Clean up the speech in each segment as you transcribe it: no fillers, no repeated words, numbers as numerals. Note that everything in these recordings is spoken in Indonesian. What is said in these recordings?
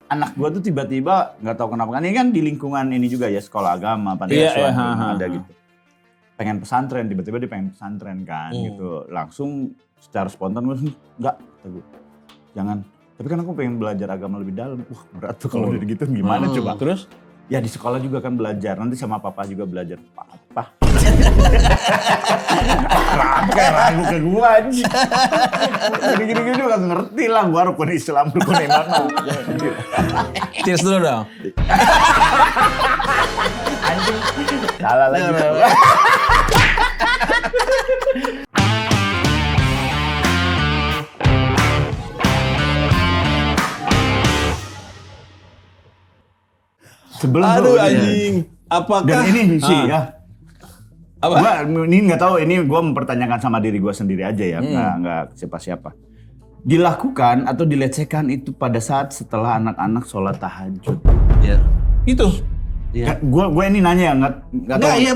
anak gue tuh tiba-tiba nggak tahu kenapa kan ini kan di lingkungan ini juga ya sekolah agama panti asuhan ada gitu. Pengen pesantren tiba-tiba dia pengen pesantren kan gitu. Langsung secara spontan gue enggak kata gue. Jangan. Tapi kan aku pengen belajar agama lebih dalam. Wah berat tuh kalau udah gitu gimana coba. Terus? Ya di sekolah juga kan belajar, nanti sama papa juga belajar. Papa. Kayak ragu ke gua anjing. Gini-gini juga gak ngerti lah gua rukun Islam, rukun iman. Cheers dulu dong. Anjing. Salah lagi. Sebelum aduh anjing. Apakah dan ini sih ya. Apa? Gua ini nggak tahu, ini gue mempertanyakan sama diri gue sendiri aja ya, nggak siapa-siapa. Dilakukan atau dilecehkan itu pada saat setelah anak-anak sholat tahajud. Ya. Itu. Ya. Gue ini nanya nggak tahu. Iya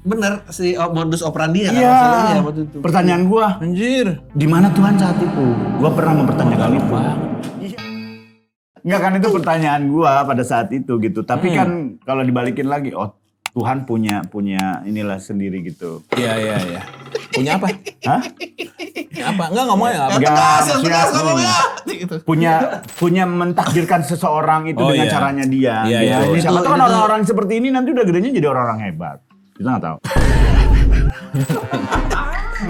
benar si modus operandi ya Iya. masalahnya waktu itu. Pertanyaan gue, Anjir. di mana Tuhan saat itu? Gue pernah mempertanyakan itu. Enggak kan itu pertanyaan gue pada saat itu gitu. Tapi kan kalau dibalikin lagi, oh Tuhan punya inilah sendiri gitu. Iya. Punya apa? Hah? Apa? Enggak ngomongnya apa? Tegas ngomongnya. Punya mentakdirkan seseorang itu dengan caranya dia. Iya. Ini siapa tahu kan orang-orang seperti ini nanti udah gedenya jadi orang-orang hebat. Kita nggak tahu.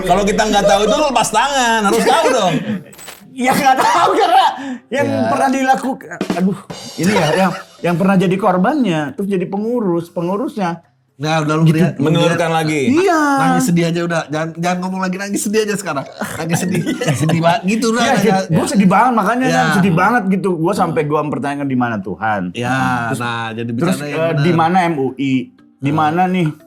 Kalau kita nggak tahu itu lepas tangan, harus tahu dong. Ya nggak tahu karena yang pernah dilakukan. Aduh, ini ya yang pernah jadi korbannya, terus jadi pengurusnya. Nah udah lu Menelurkan lagi. Iya. Nangis sedih aja udah, jangan ngomong lagi nangis sedih aja sekarang. Nangis sedih, sedih banget gitu lah. Gue sedih banget makanya kan sedih banget gitu. Gue sampai gue mempertanyakan di mana Tuhan. Ya, nah jadi Terus di mana MUI, di mana nih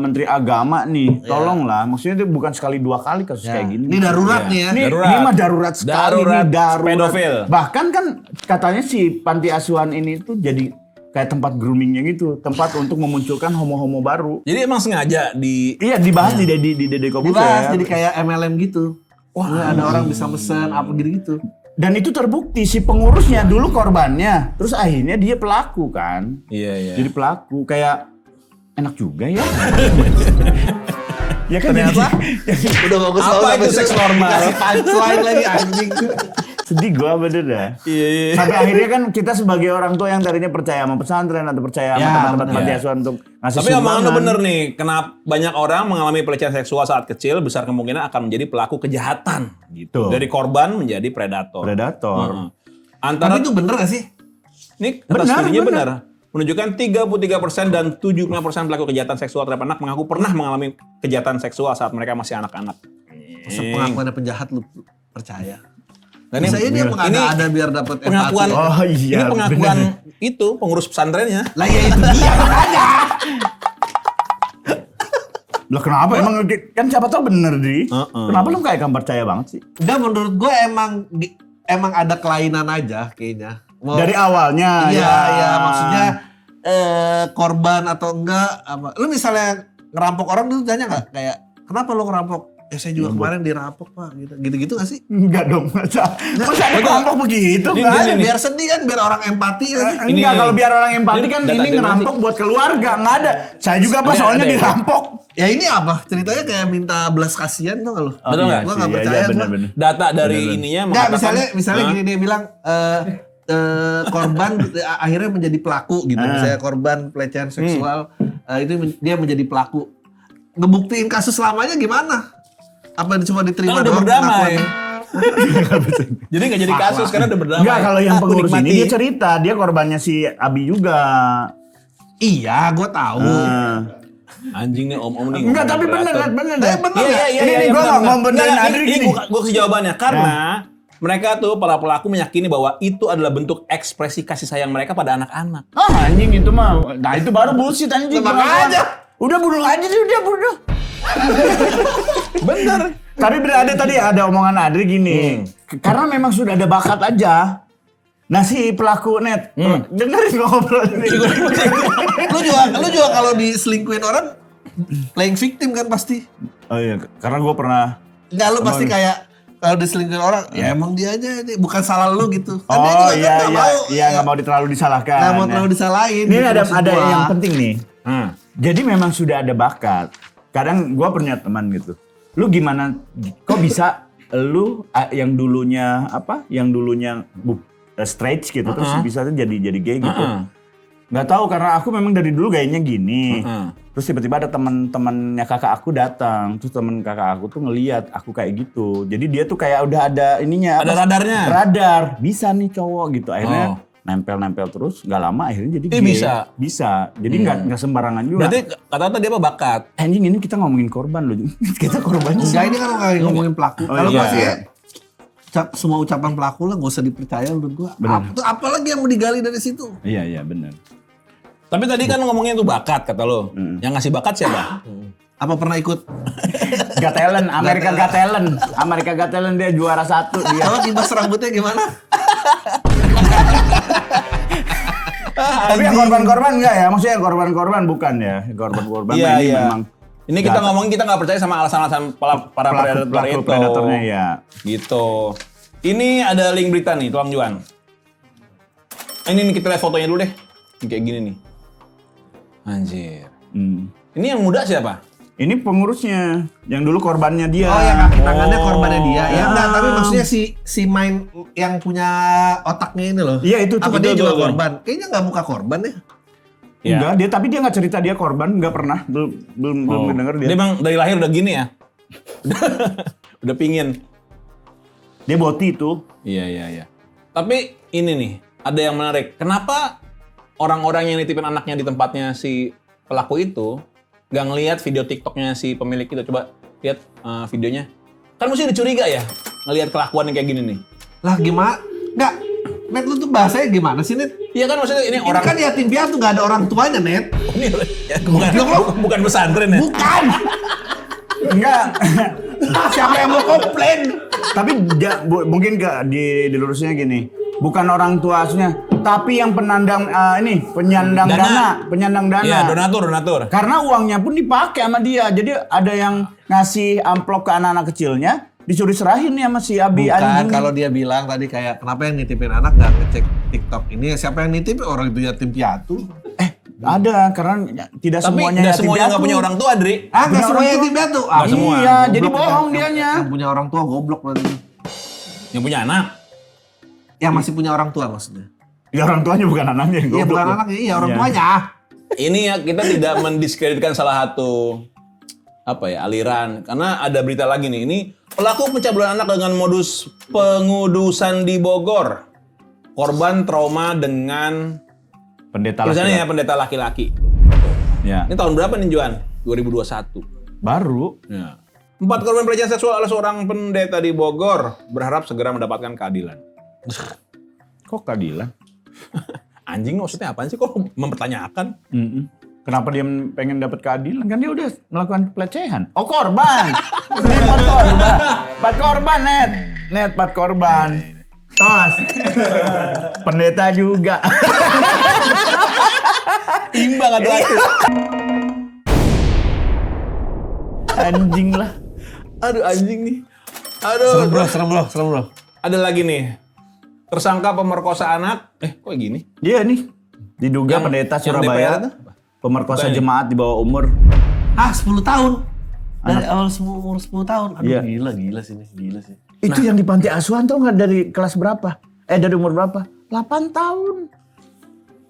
Menteri Agama nih, tolonglah. Maksudnya itu bukan sekali dua kali kasus kayak gini. Ini darurat nih ya. Ini mah darurat sekali. Darurat pedofil. Bahkan kan katanya si panti asuhan ini tuh jadi kayak tempat groomingnya gitu, tempat untuk memunculkan homo-homo baru. Jadi emang sengaja Dibahas di Deddy Corbuzier. Dibahas jadi kayak MLM gitu. Wah ada orang bisa mesen apa gitu. Dan itu terbukti si pengurusnya dulu korbannya, terus akhirnya dia pelaku kan. Iya. Jadi pelaku kayak enak juga ya. Ya kan Ternyata Udah bagus apa itu seks normal? Punchline lagi anjing. Sedih gua bener dah. Iya. Sampai akhirnya kan kita sebagai orang tua yang tadinya percaya sama pesantren atau percaya sama tempat-tempat panti asuhan untuk ngasih Tapi sumbangan. omongan lu bener nih, kenapa banyak orang mengalami pelecehan seksual saat kecil besar kemungkinan akan menjadi pelaku kejahatan. Gitu. Dari korban menjadi predator. Antara Tapi itu bener gak sih? ini kata studinya benar. Menunjukkan 33% dan 75% pelaku kejahatan seksual terhadap anak mengaku pernah mengalami kejahatan seksual saat mereka masih anak-anak. Pengakuannya penjahat lu percaya. Dan Bisa ini emang ada biar dapat pengakuan. empati. Oh iya. Ini pengakuan bener. itu pengurus pesantrennya. Lah ya itu dia makanya. Lah kenapa emang kan siapa tahu bener Di. Kenapa lu kayak percaya banget sih? Dan menurut gue emang ada kelainan aja kayaknya. Dari awalnya Iya, maksudnya korban atau enggak apa. Lu misalnya ngerampok orang dulu tanya enggak kayak kenapa lu ngerampok? Ya saya juga kemarin dirampok Pak gitu. Gitu-gitu enggak sih? Enggak dong, masa ada kelompok begitu Ini, kan? ini. Biar sedih kan, biar orang empati kan. Enggak, kalau biar orang empati kan data ini ngerampok buat keluarga, enggak ada. Saya juga Pak soalnya dirampok. Ya ini apa? Ceritanya kayak minta belas kasihan tuh kalau. Betul nggak? Gua enggak Iya, percaya. bener. Data dari ininya Enggak, mengatakan misalnya gini dia bilang korban akhirnya menjadi pelaku gitu. Misalnya korban pelecehan seksual itu dia menjadi pelaku. Ngebuktiin kasus lamanya gimana? Apa cuma diterima kan udah doang berdamai. pengakuan? Jadi nggak jadi kasus karena udah berdamai. Enggak, kalau yang pengurus ini Nikmati. dia cerita, dia korbannya si Abi juga. Iya, gue tahu. Anjing nih om-om nih. Enggak, tapi bener. Iya. Ini gua nggak mau benerin Adri Ini gini. gue kasih jawabannya karena mereka tuh para pelaku meyakini bahwa itu adalah bentuk ekspresi kasih sayang mereka pada anak-anak. Ah anjing itu mah. Nah itu baru bullshit anjing. Makanya. Udah bunuh aja sih, udah bunuh. Bener. Tapi tadi ada omongan Adri gini. Karena memang sudah ada bakat aja. Nah si pelaku net, dengerin ngobrol ini. Lu juga kalau diselingkuhin orang playing victim kan pasti. Oh iya, karena gue pernah. Enggak, lu pasti kayak kalau diselingkuhin orang, ya emang dia aja ini bukan salah lu gitu. Kan dia Oh juga kan iya nggak mau terlalu disalahkan. nggak mau terlalu disalahin. Ini gitu ada maksud gua. yang penting nih. Jadi memang sudah ada bakat. Kadang gua punya teman gitu. Lu gimana? Kok bisa lu yang dulunya straight gitu terus bisa jadi gay gitu? Nggak tahu karena aku memang dari dulu gayanya gini. Terus tiba-tiba ada teman-temannya kakak aku datang, terus teman kakak aku tuh ngelihat aku kayak gitu. Jadi dia tuh kayak udah ada ininya. Ada radarnya. Radar, bisa nih cowok gitu. Akhirnya nempel tuterus, nggak lama akhirnya jadi gay. Bisa. Jadi nggak sembarangan juga. Berarti kata-kata dia apa bakat? Anjing ini kita ngomongin korban loh. Kita korbannya. Enggak, ini kan ngomongin pelaku. Oh, Kalau iya. gua sih ya, semua ucapan pelaku lah nggak usah dipercaya menurut gua. Apalagi yang mau digali dari situ. Iya benar. Tapi tadi kan ngomongin itu bakat kata lo. Yang ngasih bakat siapa? Apa pernah ikut? Got Talent, Amerika Got Talent dia juara 1 dia. Kalau kipas rambutnya gimana? Tapi yang korban-korban enggak ya? Maksudnya yang korban-korban bukan ya? Korban-korban Iya, ini iya. memang. Ini kita ngomongin kita nggak percaya sama alasan-alasan para predator itu. Predatornya ya. Gitu. Ini ada link berita nih, tolong Juan. Ini nih kita lihat fotonya dulu deh. Ini kayak gini nih. Anjir. Ini yang muda siapa? Ini pengurusnya, yang dulu korbannya dia. Oh, yang kaki tangannya korbannya dia. Ya enggak, tapi maksudnya si main yang punya otaknya ini loh. Iya itu. Apa dia juga korban? Kayaknya nggak muka korban ya. Enggak, tapi dia nggak cerita dia korban, nggak pernah, belum denger dia. Dia emang dari lahir udah gini ya? Udah pingin. Dia boti itu. Iya. Tapi ini nih, ada yang menarik. Kenapa orang-orang yang nitipin anaknya di tempatnya si pelaku itu nggak ngelihat video TikToknya si pemilik itu? Coba lihat videonya. Kan mesti dicuriga ya ngelihat kelakuan yang kayak gini nih. Lah gimana? Nggak, Net lu tuh bahasanya gimana sih Net? Iya kan maksudnya ini orang kan yatim piatu nggak ada orang tuanya Net. ini ya, bukan pesantren ya. Bukan. Enggak. Siapa yang mau komplain? Tapi mungkin dilurusnya gini. Bukan orang tua aslinya, tapi yang penyandang dana. Iya, donatur. Karena uangnya pun dipakai sama dia. Jadi ada yang ngasih amplop ke anak-anak kecilnya, disuruh serahin nih sama si Abi Bukan, anjing. kalau dia bilang tadi kayak kenapa yang nitipin anak nggak ngecek TikTok ini? Siapa yang nitip? Orang itu yatim piatu. Ada, karena tidak Tapi semuanya nggak yatim semuanya nggak piatu. punya orang tua, Dri. Nggak semuanya yatim piatu. Nggak semua. Iya, jadi Goblok bohong yang- dianya. Yang punya orang tua goblok berarti. Yang punya anak. Yang masih punya orang tua maksudnya. Ya orang tuanya bukan anaknya yang Iya goblok. bukan anaknya, iya orang Iya. tuanya. Ini ya kita tidak mendiskreditkan salah satu aliran, karena ada berita lagi nih. Ini pelaku pencabulan anak dengan modus pengudusan di Bogor. Korban trauma dengan Pendeta tulisannya ya laki-laki. pendeta laki-laki. Ya. Ini tahun berapa nih Juan? 2021. Baru. Ya. 4 korban pelecehan seksual oleh seorang pendeta di Bogor berharap segera mendapatkan keadilan. Kok keadilan? Anjing maksudnya apaan sih? Kok mempertanyakan? Kenapa dia pengen dapat keadilan? Kan dia udah melakukan pelecehan. Oh korban. Ini 4 korban. 4 korban, Net. Net 4 korban. Tos. Pendeta juga. Imbang atau Anjing lah. Aduh anjing nih. Aduh. Serem bro. Ada lagi nih. Tersangka pemerkosa anak. Kok gini? Dia nih. Diduga Yang- pendeta yang DPR itu? Surabaya. Pemerkosa Bukan. jemaat di bawah umur. 10 tahun. Dari awal umur 10 tahun. Aduh Iya. gila sih. Itu yang di panti asuhan tau nggak dari kelas berapa? Dari umur berapa? 8 tahun.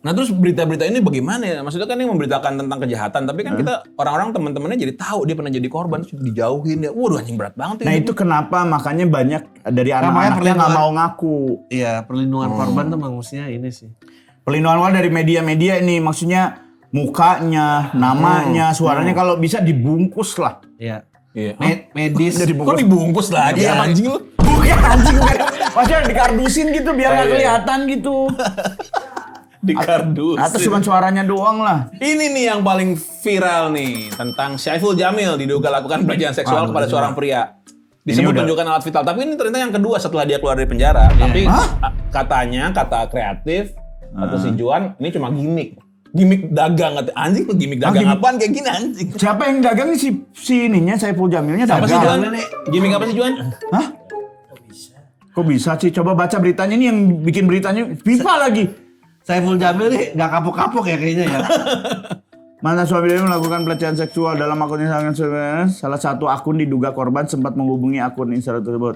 Nah terus berita-berita ini bagaimana ya? Maksudnya kan ini memberitakan tentang kejahatan, tapi kan kita orang-orang teman-temannya jadi tahu dia pernah jadi korban, terus dijauhin ya. Waduh anjing berat banget Nah ya. itu kenapa makanya banyak dari Namanya anak-anaknya nggak perlindungan. mau ngaku. Iya perlindungan korban tuh maksudnya ini sih. Pelindungan awal dari media-media ini maksudnya mukanya, namanya, suaranya kalau bisa dibungkus lah. Iya. Iya. Medis. Jadi Kok dibungkus lagi Iya. anjing lu? Bukan anjing, maksudnya dikardusin gitu biar nggak kelihatan gitu. Di kardus. Atau cuma suaranya doang lah. Ini nih yang paling viral nih tentang Syaiful Jamil diduga lakukan pelecehan seksual kepada seorang pria. Disebut udah- menunjukkan alat vital, tapi ini ternyata yang kedua setelah dia keluar dari penjara. Tapi kata kreatif atau si Juan ini cuma gimmick dagang. Anjing tuh gimmick dagang gimmick. apaan kayak gini anjing? Siapa yang dagang nih si ininya Saiful Jamilnya Apa sih Juan? dagang. Gimmick apa sih Juan? Hah? Kok bisa sih? Coba baca beritanya, ini yang bikin beritanya FIFA lagi. Saiful Jamil nih nggak kapok-kapok ya kayaknya ya. Mantan suami dia melakukan pelecehan seksual dalam akun Instagram. Salah satu akun diduga korban sempat menghubungi akun Instagram tersebut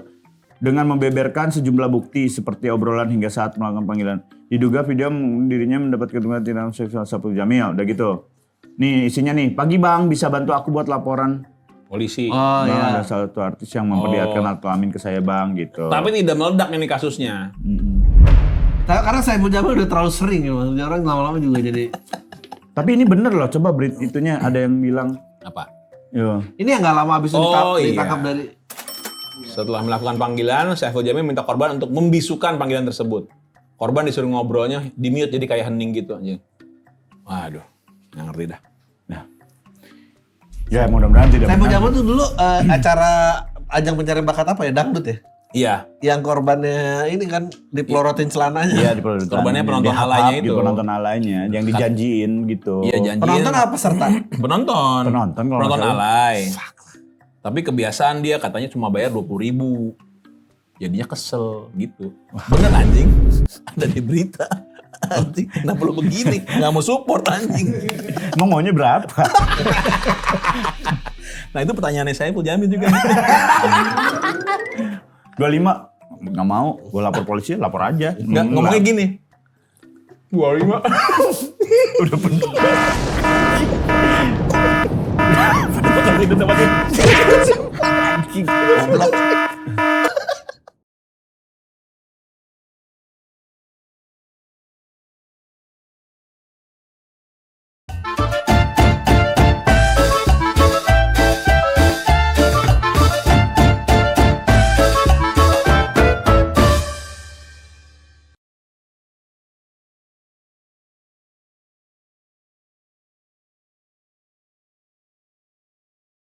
dengan membeberkan sejumlah bukti seperti obrolan hingga saat melakukan panggilan. Diduga video dirinya mendapat kedugaan tindakan seksual Saiful Jamil. Udah gitu. Nih isinya nih, pagi bang bisa bantu aku buat laporan. Polisi. Oh iya. Ada satu artis yang memperlihatkan alat kelamin ke saya bang gitu. Tapi tidak meledak ini kasusnya. Karena Saiful Jamil udah terlalu sering ya, Mas. Orang lama-lama juga jadi. Tapi ini bener loh, coba itunya ada yang bilang. Apa? Yo. Ini yang nggak lama habis ditangkap dari. Setelah melakukan panggilan, Saiful Jamil minta korban untuk membisukan panggilan tersebut. Korban disuruh ngobrolnya, di-mute jadi kayak hening gitu aja. Waduh, nggak ngerti dah. Nah. Ya mudah-mudahan tidak Saiful benar. Jamil tuh dulu acara ajang pencarian bakat apa ya? Dangdut ya? Iya. Yang korbannya ini kan dipelorotin celananya. Iya di pelorotin. Korbannya penonton Dihap-hap alaynya itu. Gitu, penonton alaynya yang dijanjiin gitu. Iya janji. Penonton apa peserta? Penonton. Penonton kalau Penonton nggak salah. alay. Tapi kebiasaan dia katanya cuma bayar 20.000. Jadinya kesel gitu. Bener anjing. Ada di berita. Anjing, kenapa lu begini? Nggak mau support anjing. Emang maunya berapa? Nah itu pertanyaannya saya Saiful Jamil juga. 25 nggak mau, gue lapor polisi, lapor aja. Nggak, ngomongnya gini. 25. Udah penuh. Bukan itu tempatnya. Anjing. Goblok.